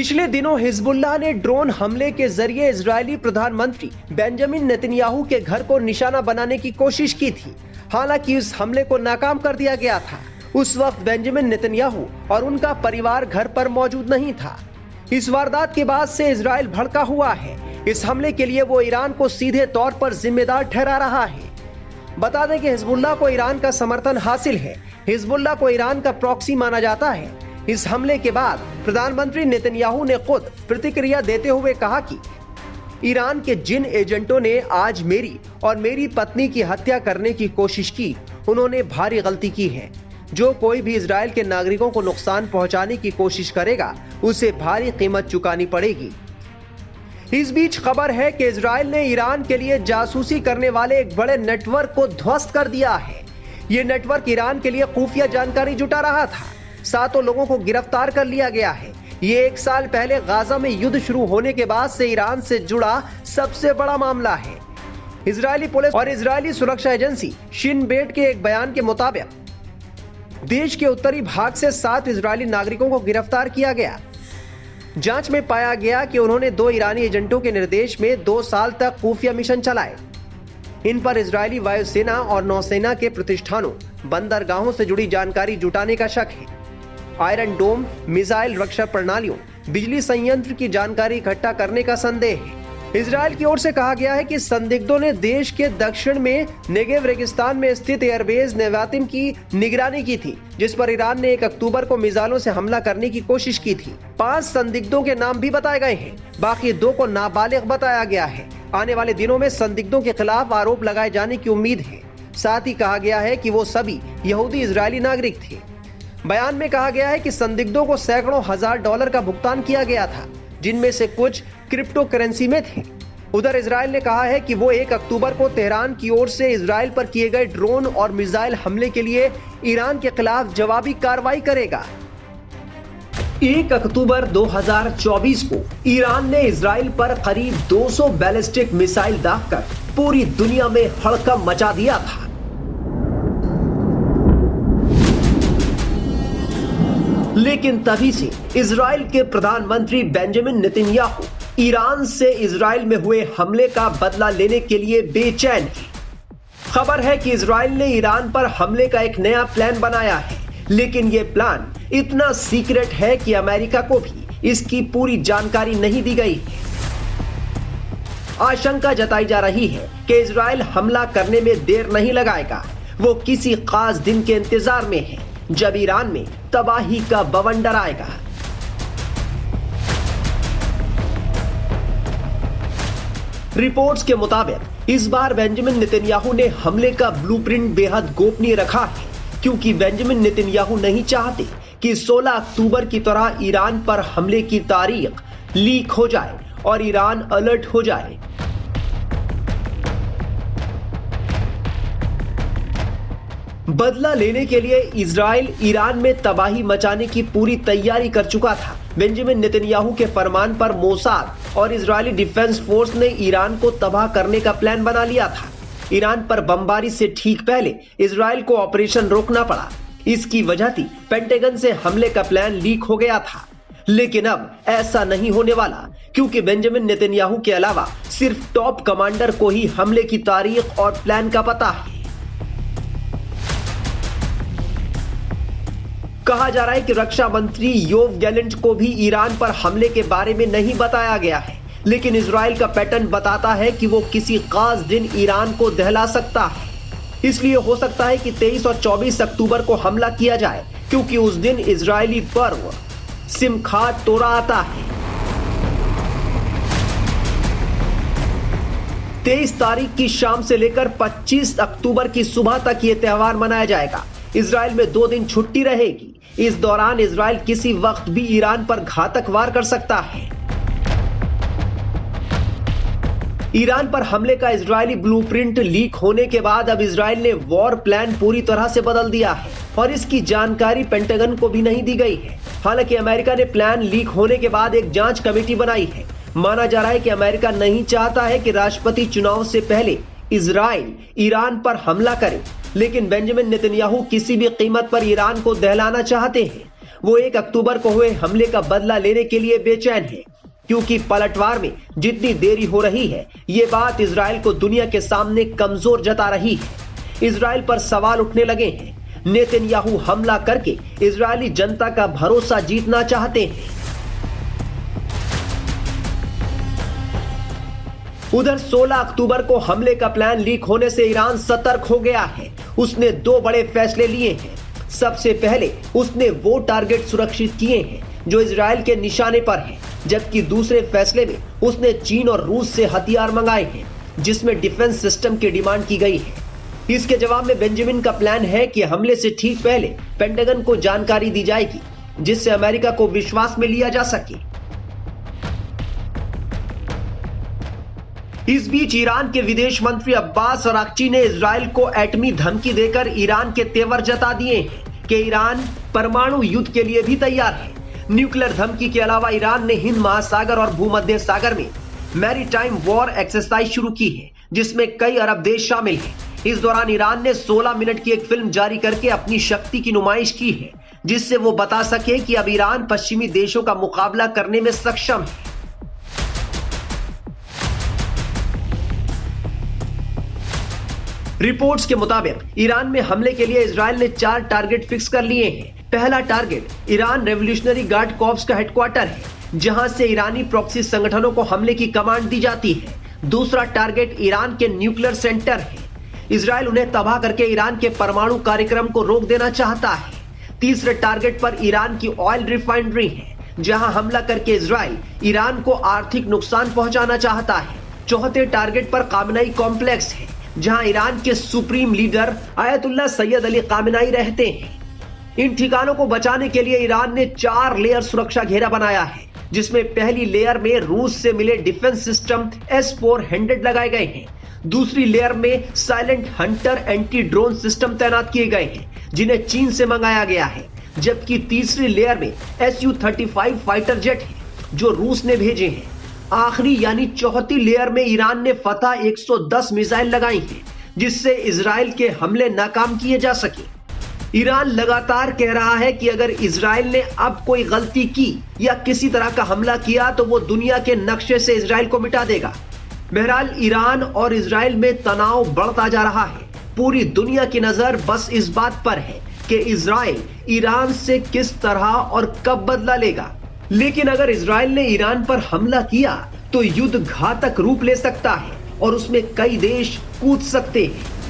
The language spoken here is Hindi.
पिछले दिनों हिजबुल्लाह ने ड्रोन हमले के जरिए इजरायली प्रधानमंत्री बेंजामिन नेतन्याहू के घर को निशाना बनाने की कोशिश की थी। हालांकि इस हमले को नाकाम कर दिया गया था। उस वक्त बेंजामिन नेतन्याहू और उनका परिवार घर पर मौजूद नहीं था। इस वारदात के बाद से इजराइल भड़का हुआ है। इस हमले के लिए वो ईरान को सीधे तौर पर जिम्मेदार ठहरा रहा है। बता दें कि हिजबुल्लाह को ईरान का समर्थन हासिल है। हिजबुल्लाह को ईरान का प्रॉक्सी माना जाता है। इस हमले के बाद प्रधानमंत्री नेतन्याहू ने खुद प्रतिक्रिया देते हुए कहा कि ईरान के जिन एजेंटों ने आज मेरी और मेरी पत्नी की हत्या करने की कोशिश की, उन्होंने भारी गलती की है। जो कोई भी इजराइल के नागरिकों को नुकसान पहुंचाने की कोशिश करेगा, उसे भारी कीमत चुकानी पड़ेगी। इस बीच खबर है कि इजराइल ने ईरान के लिए जासूसी करने वाले एक बड़े नेटवर्क को ध्वस्त कर दिया है। ये नेटवर्क ईरान के लिए खुफिया जानकारी जुटा रहा था। 7 लोगों को गिरफ्तार कर लिया गया है। ये 1 साल पहले गाजा में युद्ध शुरू होने के बाद से ईरान से जुड़ा सबसे बड़ा मामला है। इजरायली पुलिस और इजरायली सुरक्षा एजेंसी शिन बेट के एक बयान के मुताबिक देश के उत्तरी भाग से 7 इजरायली नागरिकों को गिरफ्तार किया गया। जांच में पाया गया कि उन्होंने 2 ईरानी एजेंटों के निर्देश में 2 साल तक खुफिया मिशन चलाए। इन पर इजरायली वायुसेना और नौसेना के प्रतिष्ठानों, बंदरगाहों से जुड़ी जानकारी जुटाने का शक है। आयरन डोम, मिसाइल रक्षा प्रणालियों, बिजली संयंत्र की जानकारी इकट्ठा करने का संदेह है। इजराइल की ओर से कहा गया है कि संदिग्धों ने देश के दक्षिण में नेगेव रेगिस्तान में स्थित एयरबेस नेवातिम की निगरानी की थी, जिस पर ईरान ने 1 अक्टूबर को मिसाइलों से हमला करने की कोशिश की थी। 5 संदिग्धों के नाम भी बताए गए हैं, बाकी 2 को नाबालिग बताया गया है। आने वाले दिनों में संदिग्धों के खिलाफ आरोप लगाए जाने की उम्मीद है। साथ ही कहा गया है कि वो सभी यहूदी इजरायली नागरिक थे। बयान में कहा गया है कि संदिग्धों को सैकड़ों हजार डॉलर का भुगतान किया गया था, जिनमें से कुछ क्रिप्टो करेंसी में थे। उधर इजराइल ने कहा है कि वो 1 अक्टूबर को तेहरान की ओर से इजराइल पर किए गए ड्रोन और मिसाइल हमले के लिए ईरान के खिलाफ जवाबी कार्रवाई करेगा। 1 अक्टूबर 2024 को ईरान ने इजराइल पर करीब 200 बैलिस्टिक मिसाइल दागकर पूरी दुनिया में हड़कंप मचा दिया था। लेकिन तभी से इजराइल के प्रधानमंत्री बेंजामिन नेतन्याहू ईरान से इजराइल में हुए हमले का बदला लेने के लिए बेचैन है। खबर है कि इजराइल ने ईरान पर हमले का एक नया प्लान बनाया है, लेकिन यह प्लान इतना सीक्रेट है कि अमेरिका को भी इसकी पूरी जानकारी नहीं दी गई है। आशंका जताई जा रही है कि इजराइल हमला करने में देर नहीं लगाएगा। वो किसी खास दिन के इंतजार में है जब ईरान में तबाही का बवंडर आएगा। रिपोर्ट्स के मुताबिक इस बार बेंजामिन नेतन्याहू ने हमले का ब्लूप्रिंट बेहद गोपनीय रखा है, क्योंकि बेंजामिन नेतन्याहू नहीं चाहते कि 16 अक्टूबर की तरह ईरान पर हमले की तारीख लीक हो जाए और ईरान अलर्ट हो जाए। बदला लेने के लिए इजराइल ईरान में तबाही मचाने की पूरी तैयारी कर चुका था। बेंजामिन नेतन्याहू के फरमान पर मोसाद और इजरायली डिफेंस फोर्स ने ईरान को तबाह करने का प्लान बना लिया था। ईरान पर बमबारी से ठीक पहले इजराइल को ऑपरेशन रोकना पड़ा। इसकी वजह थी पेंटागन से हमले का प्लान लीक हो गया था। लेकिन अब ऐसा नहीं होने वाला, क्योंकि बेंजामिन नेतन्याहू के अलावा सिर्फ टॉप कमांडर को ही हमले की तारीख और प्लान का पता है। कहा जा रहा है कि रक्षा मंत्री योव गैलेंट को भी ईरान पर हमले के बारे में नहीं बताया गया है, लेकिन इजराइल का पैटर्न बताता है कि वो किसी खास दिन ईरान को दहला सकता है। इसलिए हो सकता है कि 23 और 24 अक्टूबर को हमला किया जाए, क्योंकि उस दिन इजरायली पर्व सिमखात तोरा आता है। 23 तारीख की शाम से लेकर 25 अक्टूबर की सुबह तक ये त्योहार मनाया जाएगा। इजराइल में 2 दिन छुट्टी रहेगी। इस दौरान इजराइल किसी वक्त भी ईरान पर घातक वार कर सकता है। ईरान पर हमले का इजरायली ब्लूप्रिंट लीक होने के बाद अब इजराइल ने वॉर प्लान पूरी तरह से बदल दिया है और इसकी जानकारी पेंटागन को भी नहीं दी गई है। हालांकि अमेरिका ने प्लान लीक होने के बाद एक जांच कमेटी बनाई है। माना जा रहा है कि अमेरिका नहीं चाहता है कि राष्ट्रपति चुनाव से पहले इजराइल ईरान पर हमला करे, लेकिन बेंजामिन नेतन्याहू किसी भी कीमत पर ईरान को दहलाना चाहते हैं। वो 1 अक्टूबर को हुए हमले का बदला लेने के लिए बेचैन है, क्योंकि पलटवार में जितनी देरी हो रही है, ये बात इजराइल को दुनिया के सामने कमजोर जता रही है। इजराइल पर सवाल उठने लगे हैं। नेतन्याहू हमला करके इजरायली जनता का भरोसा जीतना चाहते हैं। उधर 16 अक्टूबर को हमले का प्लान लीक होने से ईरान सतर्क हो गया है। उसने 2 बड़े फैसले लिए हैं। सबसे पहले उसने वो टारगेट सुरक्षित किए हैं जो इजराइल के निशाने पर हैं, जबकि दूसरे फैसले में उसने चीन और रूस से हथियार मंगाए हैं, जिसमें डिफेंस सिस्टम की डिमांड की गई है। इसके जवाब में बेंजामिन का प्लान है कि हमले से ठीक पहले पेंटागन को जानकारी दी जाएगी, जिससे अमेरिका को विश्वास में लिया जा सके। इस बीच ईरान के विदेश मंत्री अब्बास अराक्ची ने इजराइल को एटमी धमकी देकर ईरान के तेवर जता दिए हैं कि ईरान परमाणु युद्ध के लिए भी तैयार है। न्यूक्लियर धमकी के अलावा ईरान ने हिंद महासागर और भूमध्य सागर में मैरीटाइम वॉर एक्सरसाइज शुरू की है, जिसमें कई अरब देश शामिल हैं। इस दौरान ईरान ने 16 मिनट की एक फिल्म जारी करके अपनी शक्ति की नुमाइश की है, जिससे वो बता सके कि अब ईरान पश्चिमी देशों का मुकाबला करने में सक्षम है। रिपोर्ट्स के मुताबिक ईरान में हमले के लिए इजराइल ने 4 टारगेट फिक्स कर लिए हैं। पहला target Iran revolutionary guard corps का हेडक्वार्टर है, जहां से ईरानी प्रॉक्सी संगठनों को हमले की कमांड दी जाती है। दूसरा टारगेट ईरान के न्यूक्लियर सेंटर है। इजराइल उन्हें तबाह करके ईरान के परमाणु कार्यक्रम को रोक देना चाहता है। तीसरे टारगेट पर ईरान की ऑयल रिफाइनरी है, जहां हमला करके इजराइल ईरान को आर्थिक नुकसान पहुंचाना चाहता है। चौथे टारगेट पर कामिनाई कॉम्प्लेक्स है, जहां ईरान के supreme leader Ayatollah Sayyid Ali Khamenei रहते हैं। इन ठिकानों को बचाने के लिए ईरान ने 4 लेयर सुरक्षा घेरा बनाया है, जिसमें पहली लेयर में रूस से मिले डिफेंस सिस्टम S-400 लगाए गए हैं। दूसरी लेयर में silent Hunter anti drone system तैनात किए गए हैं, जिन्हें चीन से मंगाया गया है। जबकि तीसरी लेयर में Su-35 फाइटर जेट है, जो रूस ने भेजे हैं। आखिरी यानी चौथी लेयर में ईरान ने फतह 110 मिसाइल लगाई हैं, जिससे इजराइल के हमले नाकाम किए जा सके। ईरान लगातार कह रहा है कि अगर इजराइल ने अब कोई गलती की या किसी तरह का हमला किया तो वो दुनिया के नक्शे से इजराइल को मिटा देगा। बहरहाल ईरान और इजराइल में तनाव बढ़ता जा रहा है। पूरी दुनिया की नजर बस इस बात पर है कि इजराइल ईरान से किस तरह और कब बदला लेगा। लेकिन अगर इजराइल ने ईरान पर हमला किया तो युद्ध घातक रूप ले सकता है और उसमें कई देश कूद सकते हैं।